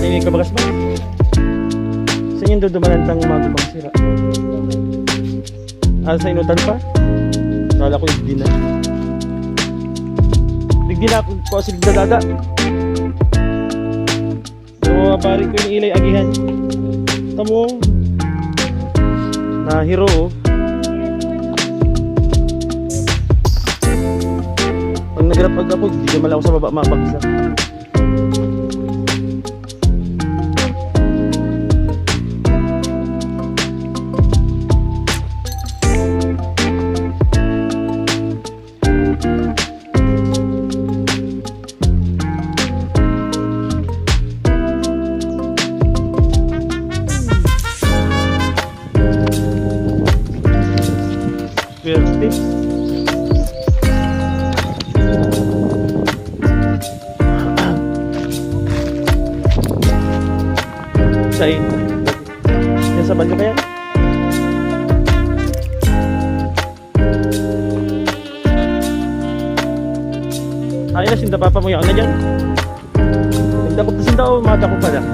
May kabagas ba? Saan yung dudumanan tang magubang sira? Sa inutan pa? Kala ko hindi na. Digdi na ako kasi dada. Pero pari ko yung ilay agihan. Tamo. Na hero oh. Pag nagrapag ako, hindi naman ako sa baba mapagsa. Sa'yo yan sa banyo kaya? Ay na sinda papa mo yan na dyan. Nagdakot na sinda o matakot pala.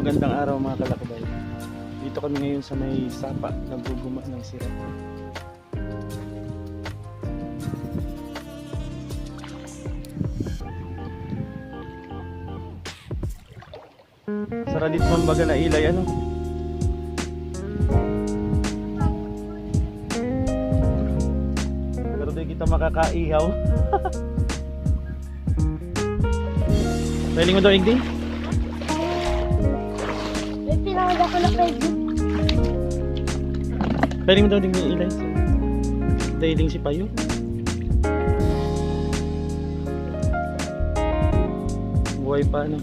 Magandang araw mga kalakbay. Dito kami ngayon sa may sapa, nagguguma ng sira. Sara dito mambaga na ilay ano. Pero di kita makakaihaw. Pwedeng mo daw igdi? Pwede mo daw din yung ilay. Dahiling si Payo. Buhay pa ano.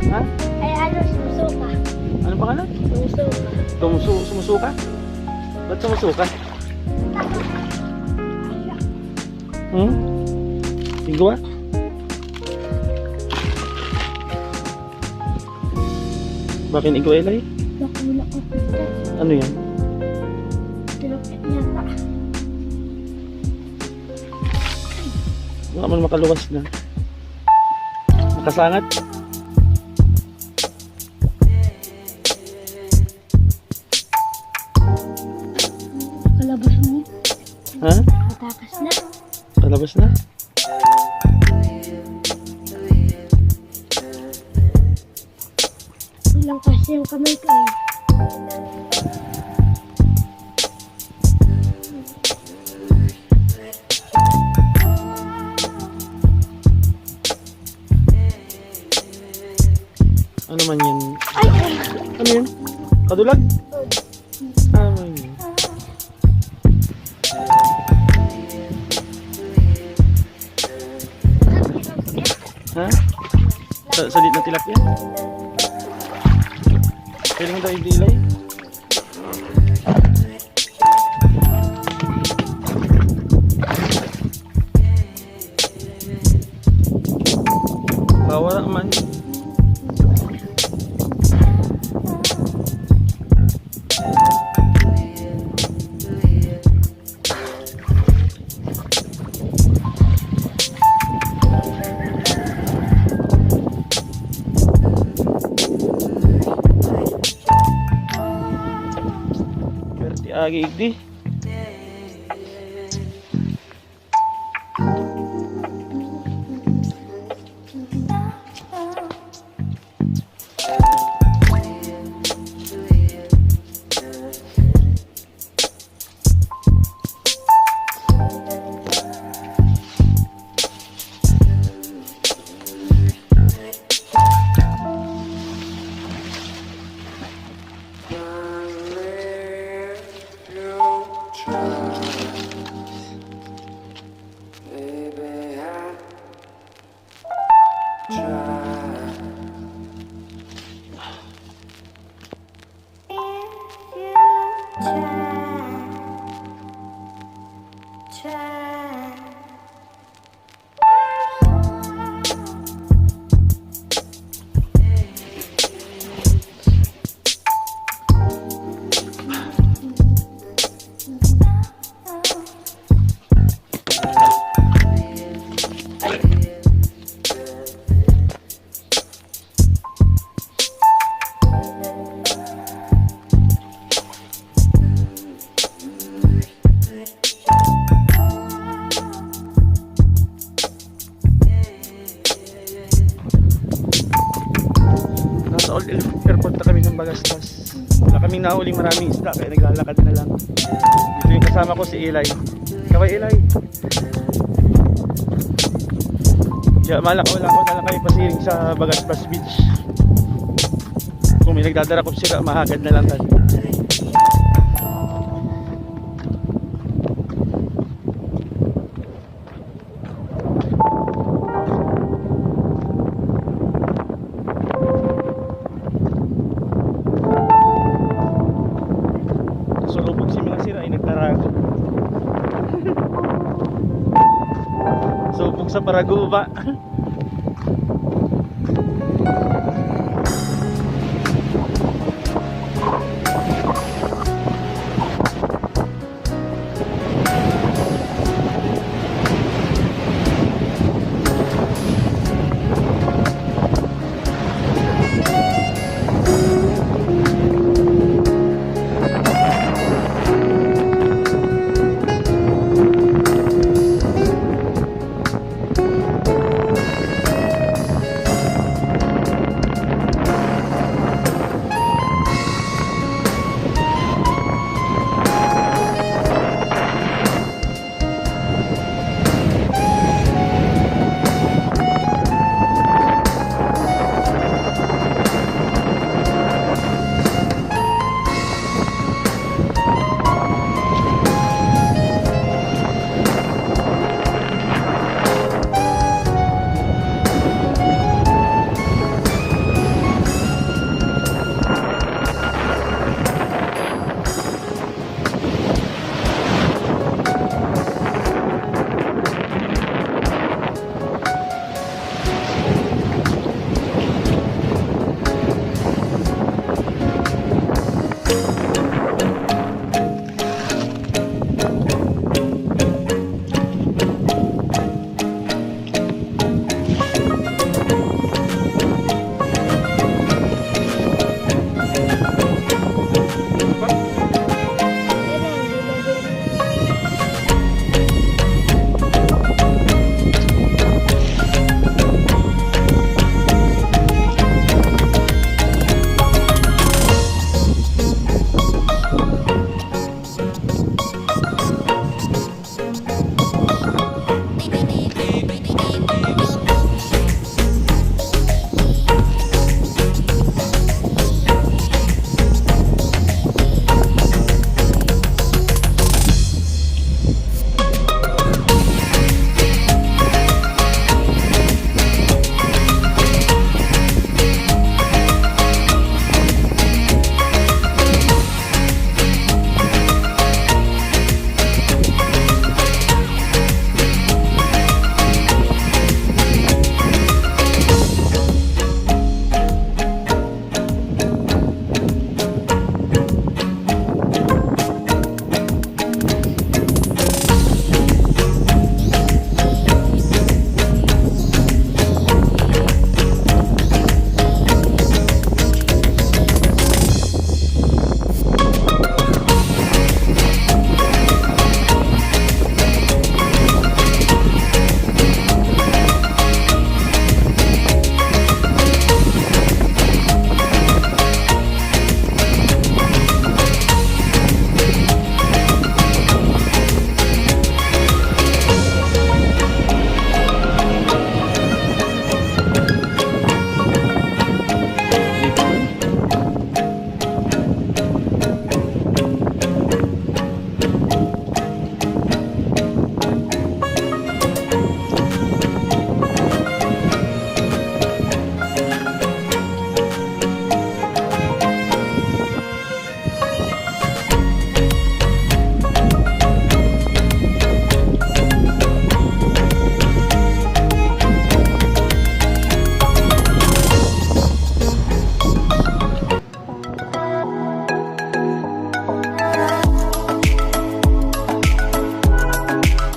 Ha? Ay ano, sumusuka. Ano pangalan? Sumusuka. Sumusuka? Ba't sumusuka? Tinggo ah? Bakit ikaw Elay? Bakula ko. Ano yan? Tilapit niya pa. Baka man makaluwas na. Nakasangat? Kalabas mo. Ha? Matakas na. Palabas na? Ilang kasi yung kamay ko eh. Ano man yan? Ay, ay. Ano yun? Kadulag? Ano yun? Ha? Salit na tilapia? Pwede mo daw i-delay? Wala man. Berti agi igdi. Nasa Old Airport na kami ng Bagastas. Wala kaming nahuling maraming isda kaya naglalakad na lang. Dito yung kasama ko si Eli. Kaway Eli. Kaya malakaw-lakaw na lang kami pasiring sa Bagastas Beach. Kung may nagdadarakop sila, mahagad na lang tayo. Sulubog si mga sira ay nagtarago. Subog sa Paraguba.